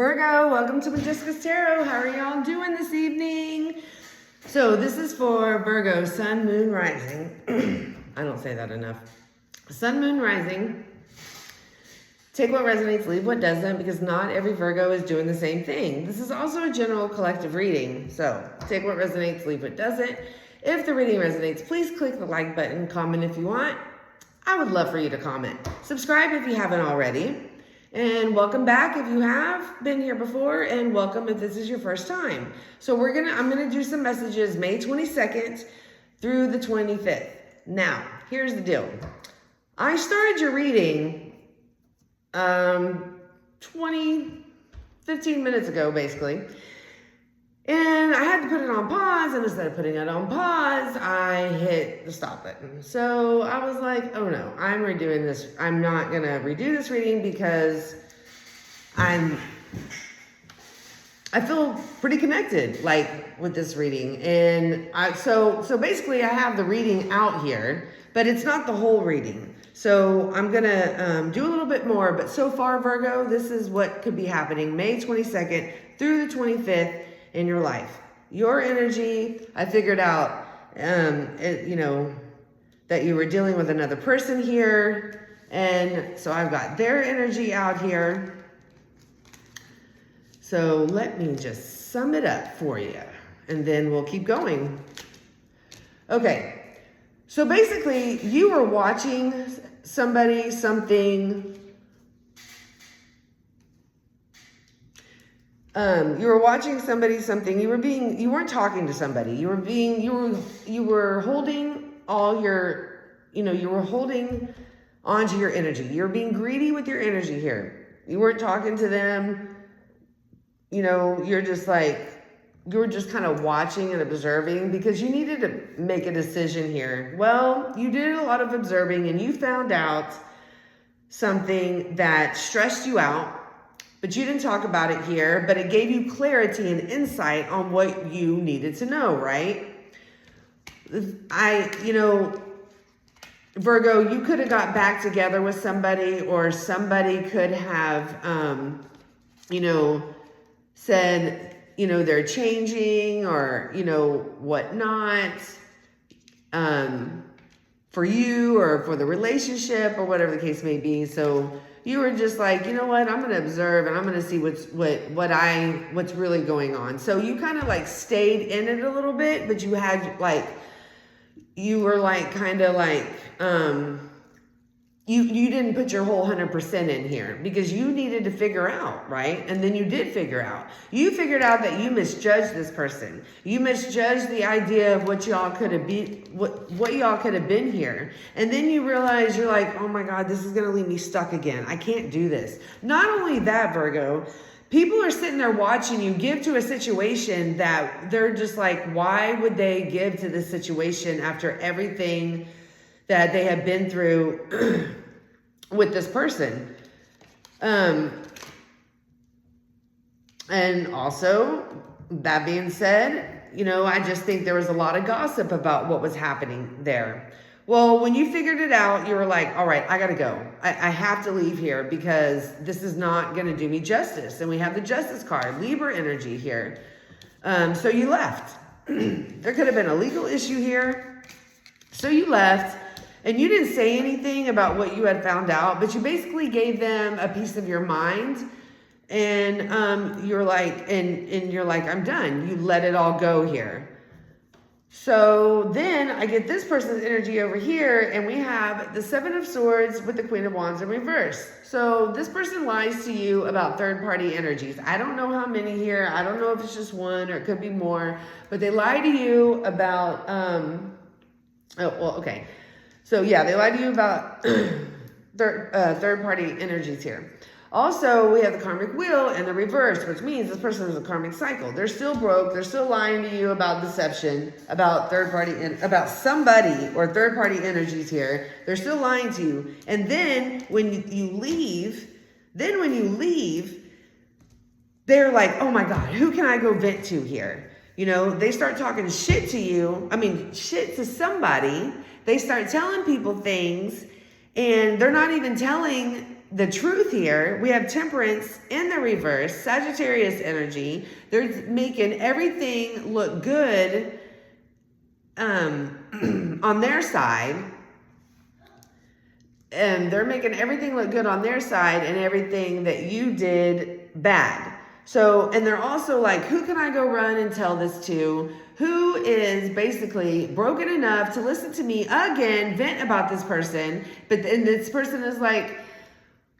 Virgo, welcome to Majesticas Tarot. How are y'all doing this evening? So this is for Virgo, Sun, Moon, Rising. I don't say that enough. Sun, Moon, Rising. Take what resonates, leave what doesn't, because not every Virgo is doing the same thing. This is also a general collective reading. So take what resonates, leave what doesn't. If the reading resonates, please click the like button, comment if you want. I would love for you to comment. Subscribe if you haven't already. And welcome back if you have been here before, and welcome if this is your first time. So I'm gonna do some messages May 22nd through the 25th. Now, here's the deal. I started your reading 15 minutes ago, basically. And I had to put it on pause, and instead of putting it on pause, I hit the stop button. So I was like, oh no, I'm redoing this. I'm not gonna redo this reading because I feel pretty connected, like, with this reading. And so basically I have the reading out here, but it's not the whole reading. So I'm gonna do a little bit more, but so far, Virgo, this is what could be happening May 22nd through the 25th in your life. Your energy, I figured out, that you were dealing with another person here. And so I've got their energy out here. So let me just sum it up for you, and then we'll keep going. Okay, so basically you were watching somebody, something. You were watching somebody, something. You weren't talking to somebody. You were holding all your, you were holding onto your energy. You're being greedy with your energy here. You weren't talking to them. You were just kind of watching and observing because you needed to make a decision here. Well, you did a lot of observing and you found out something that stressed you out. But you didn't talk about it here, but it gave you clarity and insight on what you needed to know, right? Virgo, you could have got back together with somebody, or somebody could have, said, they're changing, or, whatnot, for you or for the relationship or whatever the case may be. So you were just like, you know what, I'm going to observe and I'm going to see what's really going on. So you kind of like stayed in it a little bit, but you had you didn't put your whole 100% in here because you needed to figure out, right? And then you did figure out. You figured out that you misjudged this person. You misjudged the idea of what y'all could have been, what y'all could have been here. And then you realize you're like, oh my God, this is going to leave me stuck again. I can't do this. Not only that, Virgo, people are sitting there watching you give to a situation that they're just like, why would they give to this situation after everything that they have been through with this person? And also, that being said, I just think there was a lot of gossip about what was happening there. Well, when you figured it out, you were like, all right, I got to go. I have to leave here because this is not going to do me justice. And we have the Justice card, Libra energy here. So you left. There could have been a legal issue here. So you left. And you didn't say anything about what you had found out, but you basically gave them a piece of your mind. And you're like, I'm done. You let it all go here. So then I get this person's energy over here, and we have the Seven of Swords with the Queen of Wands in reverse. So this person lies to you about third-party energies. I don't know how many here. I don't know if it's just one or it could be more, but they lie to you about, okay. So yeah, they lie to you about third-party energies here. Also, we have the karmic wheel and the reverse, which means this person is a karmic cycle. They're still broke. They're still lying to you about deception, about about somebody or third-party energies here. They're still lying to you. And then when you leave, they're like, oh my God, who can I go vent to here? They start talking shit to you. Shit to somebody. They start telling people things, and they're not even telling the truth here, we have Temperance in the reverse, Sagittarius energy. They're making everything look good on their side. And they're making everything look good on their side and everything that you did bad. So, and they're also like, who can I go run and tell this to? Who is basically broken enough to listen to me again, vent about this person. But then this person is like,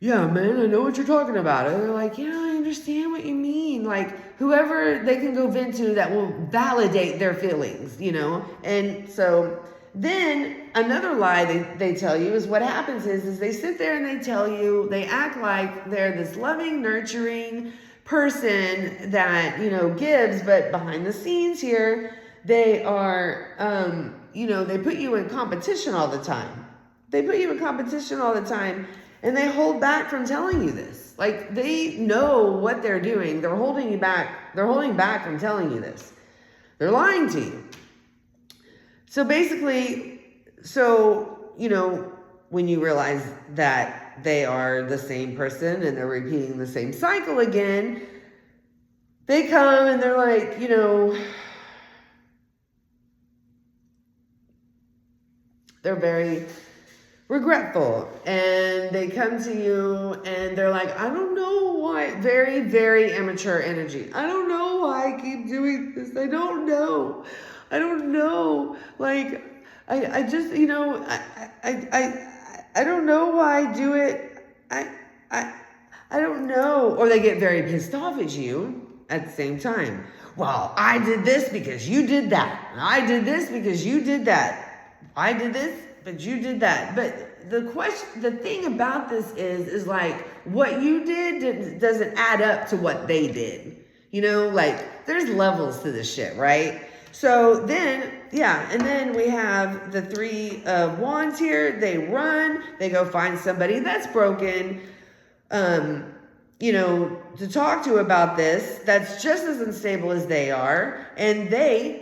yeah, man, I know what you're talking about. And they're like, yeah, I understand what you mean. Like, whoever they can go vent to that will validate their feelings, you know? And so then another lie they tell you is what happens is they sit there and they tell you, they act like they're this loving, nurturing person that, you know, gives, but behind the scenes here, they are, you know, they put you in competition all the time. They put you in competition all the time. And they hold back from telling you this. Like, they know what they're doing. They're holding you back. They're holding back from telling you this. They're lying to you. So basically, you know, when you realize that they are the same person and they're repeating the same cycle again, they come and they're like, you know, they're very regretful, and they come to you and they're like, I don't know why. Very, very immature energy. I don't know why I keep doing this. I don't know. Like, I just, you know, I don't know why I do it. I don't know. Or they get very pissed off at you at the same time. Well, I did this because you did that. I did this because you did that. I did this, but you did that. But the thing about this is like, what you did doesn't add up to what they did. You know, like, there's levels to this shit, right? So then, yeah, and then we have the Three of Wands here. They run, they go find somebody that's broken, you know, to talk to about this, that's just as unstable as they are. And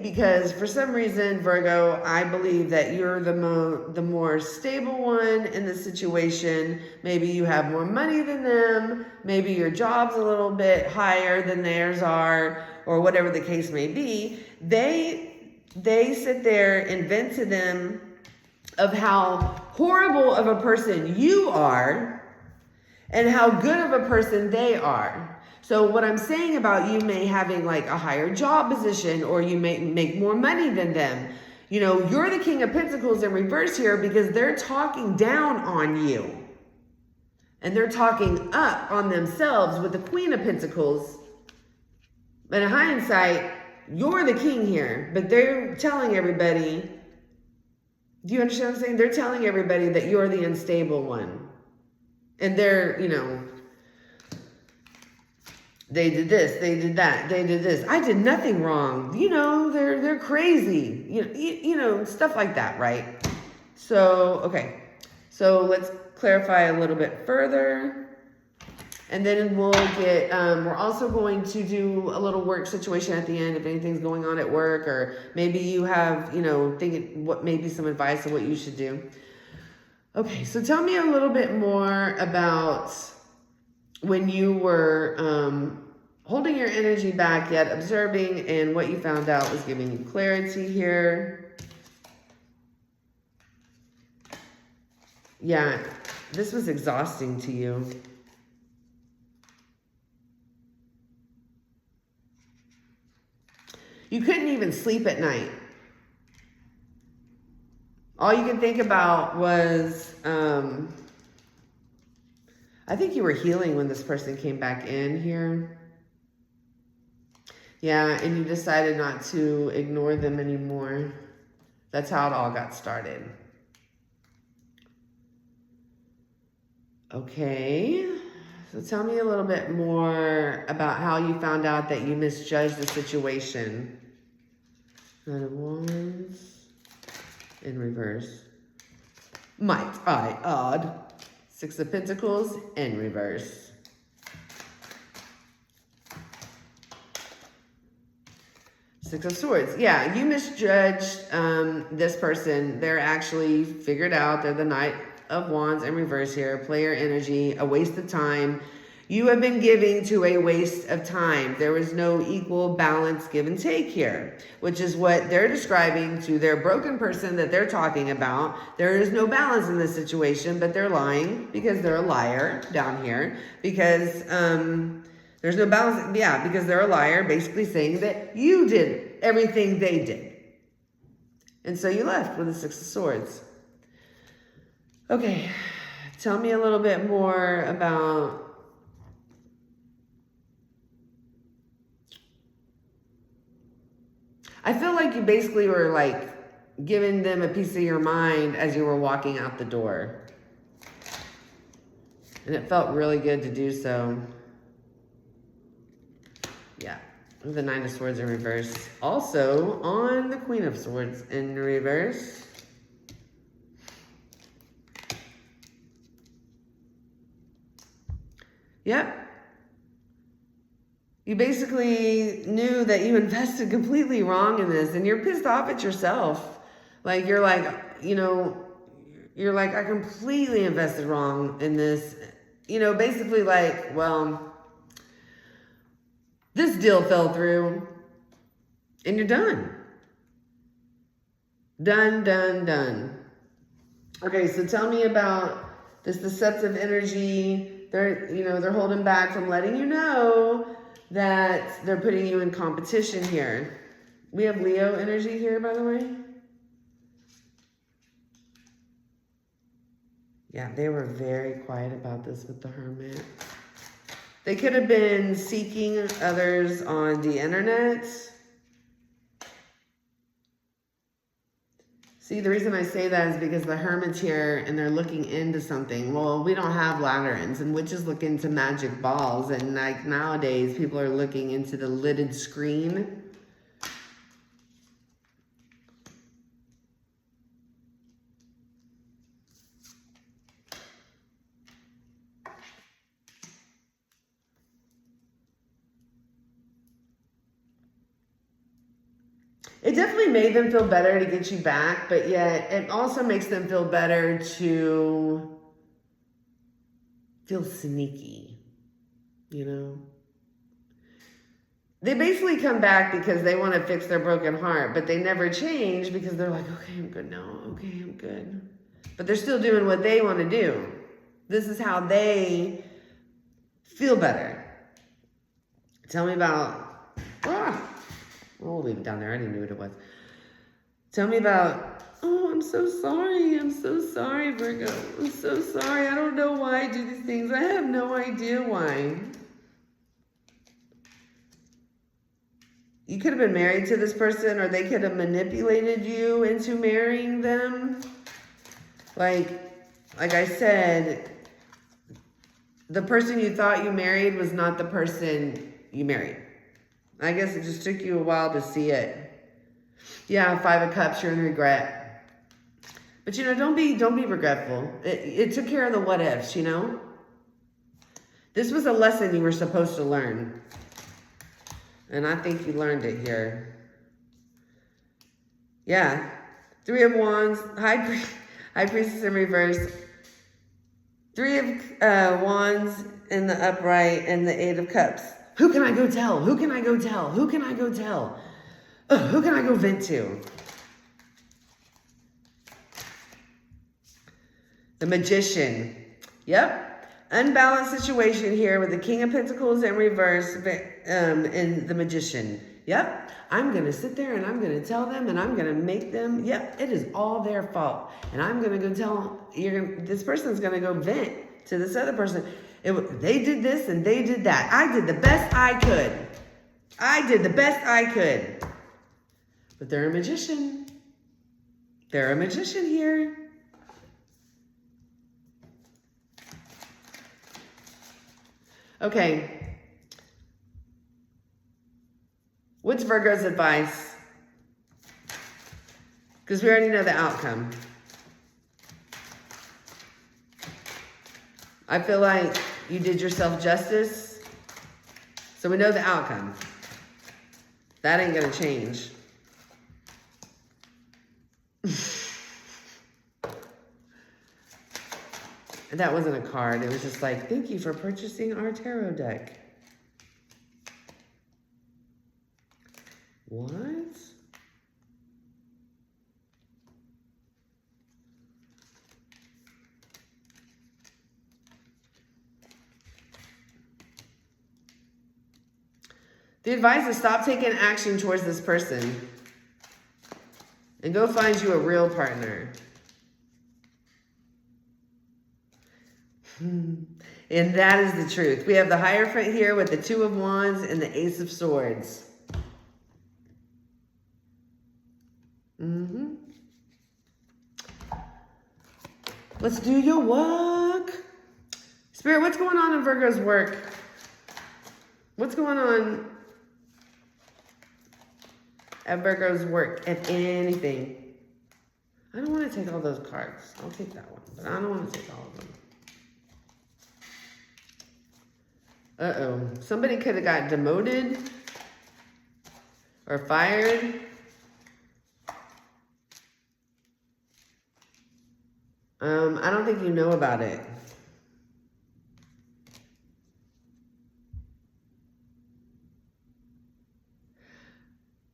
because for some reason, Virgo, I believe that you're the more stable one in the situation. Maybe you have more money than them. Maybe your job's a little bit higher than theirs are, or whatever the case may be. They sit there and vent to them of how horrible of a person you are, and how good of a person they are. So what I'm saying about you may having like a higher job position, or you may make more money than them. You know, you're the King of Pentacles in reverse here because they're talking down on you. And they're talking up on themselves with the Queen of Pentacles. But in hindsight, you're the king here. But they're telling everybody, do you understand what I'm saying? They're telling everybody that you're the unstable one. And they're, you know, they did this, they did that, they did this. I did nothing wrong. You know, they're crazy. You know, stuff like that, right? So, okay. So let's clarify a little bit further. And then we'll get, we're also going to do a little work situation at the end if anything's going on at work, or maybe you have, you know, thinking what maybe some advice of what you should do. Okay, so tell me a little bit more about when you were holding your energy back yet observing, and what you found out was giving you clarity here. Yeah, this was exhausting to you. You couldn't even sleep at night. All you could think about was, I think you were healing when this person came back in here. Yeah, and you decided not to ignore them anymore. That's how it all got started. Okay, so tell me a little bit more about how you found out that you misjudged the situation. Nine of Wands. In reverse. Might I add? Six of Pentacles in reverse. Six of Swords. Yeah, you misjudged this person. They're actually figured out. They're the Knight of Wands in reverse here. Player energy, a waste of time. You have been giving to a waste of time. There was no equal balance give and take here, which is what they're describing to their broken person that they're talking about. There is no balance in this situation, but they're lying because they're a liar down here. Because there's no balance. Yeah, because they're a liar, basically saying that you did everything they did. And so you left with the Six of Swords. Okay, tell me a little bit more about... I feel like you basically were like giving them a piece of your mind as you were walking out the door. And it felt really good to do so. Yeah, the Nine of Swords in reverse. Also on the Queen of Swords in reverse. Yep. You basically knew that you invested completely wrong in this, and you're pissed off at yourself. Like, you're like, you know, you're like, I completely invested wrong in this. You know, basically like, well, this deal fell through, and you're done. Done, done, done. Okay, so tell me about this deceptive energy. They're holding back from letting you know that they're putting you in competition here. We have Leo energy here, by the way. Yeah, they were very quiet about this with the Hermit. They could have been seeking others on the internet. See, the reason I say that is because the Hermit's here and they're looking into something. Well, we don't have lanterns, and witches look into magic balls, and like nowadays people are looking into the lidded screen. It definitely made them feel better to get you back, but yet it also makes them feel better to feel sneaky, you know? They basically come back because they want to fix their broken heart, but they never change because they're like, okay, I'm good now. Okay, I'm good. But they're still doing what they want to do. This is how they feel better. Tell me about... we'll leave it down there. I didn't know what it was. Tell me about... Oh, I'm so sorry. I'm so sorry, Virgo. I'm so sorry. I don't know why I do these things. I have no idea why. You could have been married to this person, or they could have manipulated you into marrying them. Like I said, the person you thought you married was not the person you married. I guess it just took you a while to see it. Yeah, Five of Cups, you're in regret. But, you know, don't be regretful. It took care of the what ifs, you know? This was a lesson you were supposed to learn. And I think you learned it here. Yeah. Three of Wands, High Priestess in reverse. Three of Wands in the upright, and the Eight of Cups. Who can I go tell? Who can I go tell? Who can I go tell? Who can I go vent to? The Magician. Yep. Unbalanced situation here with the King of Pentacles in reverse and the Magician. Yep. I'm going to sit there and I'm going to tell them and I'm going to make them. Yep. It is all their fault. And I'm going to go tell this person's going to go vent to this other person. They did this and they did that. I did the best I could. I did the best I could. But they're a magician. They're a magician here. Okay. What's Virgo's advice? Because we already know the outcome. I feel like you did yourself justice. So we know the outcome. That ain't going to change. That wasn't a card. It was just like, thank you for purchasing our tarot deck. What? The advice is stop taking action towards this person and go find you a real partner. And that is the truth. We have the Hierophant here with the Two of Wands and the Ace of Swords. Let's do your work. Spirit, what's going on in Virgo's work? What's going on at Virgo's work, if anything? I don't want to take all those cards. I'll take that one, but I don't want to take all of them. Uh-oh. Somebody could have got demoted or fired. I don't think you know about it.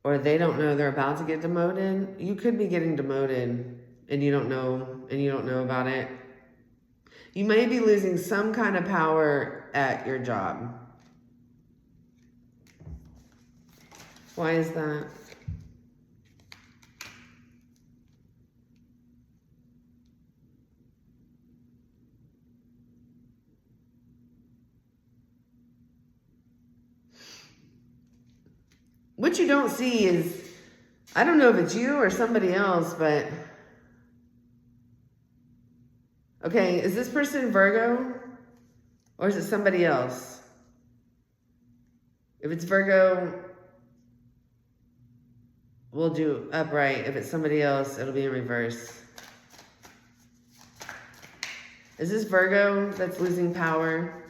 Or they don't know they're about to get demoted. You could be getting demoted and you don't know about it. You may be losing some kind of power at your job. Why is that? What you don't see is, I don't know if it's you or somebody else, but okay, is this person Virgo or is it somebody else? If it's Virgo, we'll do upright. If it's somebody else, it'll be in reverse. Is this Virgo that's losing power?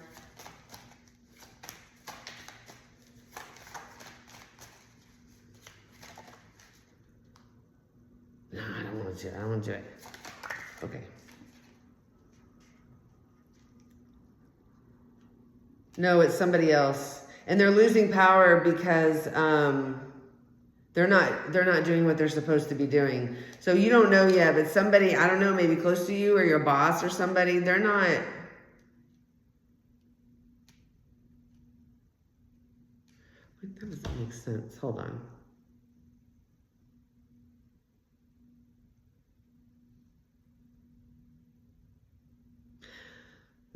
No, I don't want to. I don't want to do it. Okay. No, it's somebody else. And they're losing power because they're not doing what they're supposed to be doing. So you don't know yet, but somebody, I don't know, maybe close to you or your boss or somebody, they're not. Wait, that doesn't make sense. Hold on.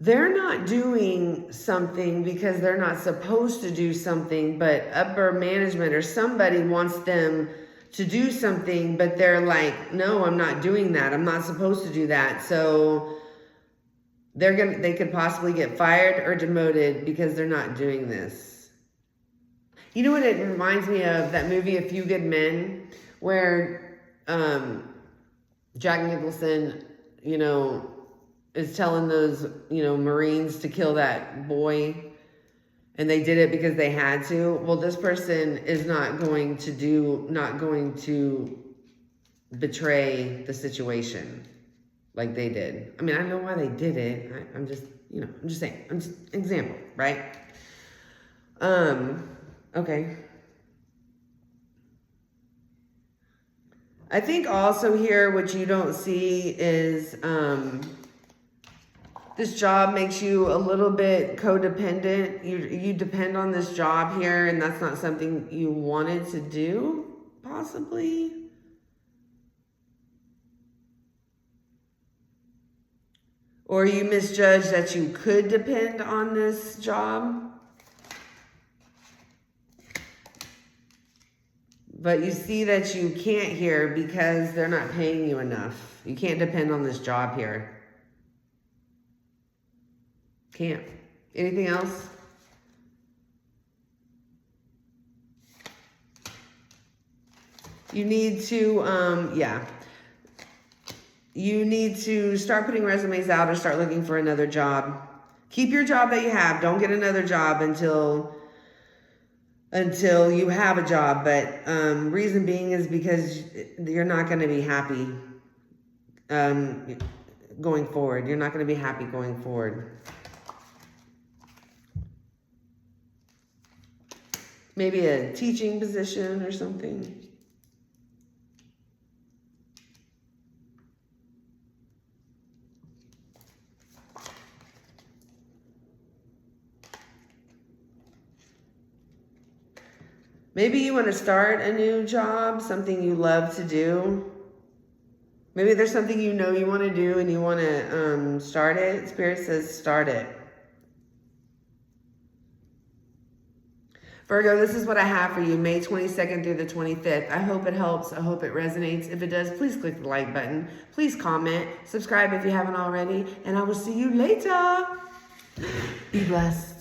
They're not doing something because they're not supposed to do something, but upper management or somebody wants them to do something, but they're like, no, I'm not doing that. I'm not supposed to do that. So they could possibly get fired or demoted because they're not doing this. You know what it reminds me of? That movie, A Few Good Men, where Jack Nicholson, is telling those, Marines to kill that boy, and they did it because they had to. Well, this person is not going to betray the situation like they did. I mean, I know why they did it. I'm just saying. I'm just example, right? Okay. I think also here, what you don't see is, this job makes you a little bit codependent. You depend on this job here, and that's not something you wanted to do, possibly. Or you misjudged that you could depend on this job. But you see that you can't here because they're not paying you enough. You can't depend on this job here. Can't. Anything else? You need to, you need to start putting resumes out or start looking for another job. Keep your job that you have. Don't get another job until you have a job. But reason being is because you're not going to be happy. going forward. You're not going to be happy going forward. Maybe a teaching position or something. Maybe you want to start a new job, something you love to do. Maybe there's something you know you want to do and you want to start it. Spirit says start it. Virgo, this is what I have for you, May 22nd through the 25th. I hope it helps. I hope it resonates. If it does, please click the like button. Please comment. Subscribe if you haven't already. And I will see you later. Be blessed.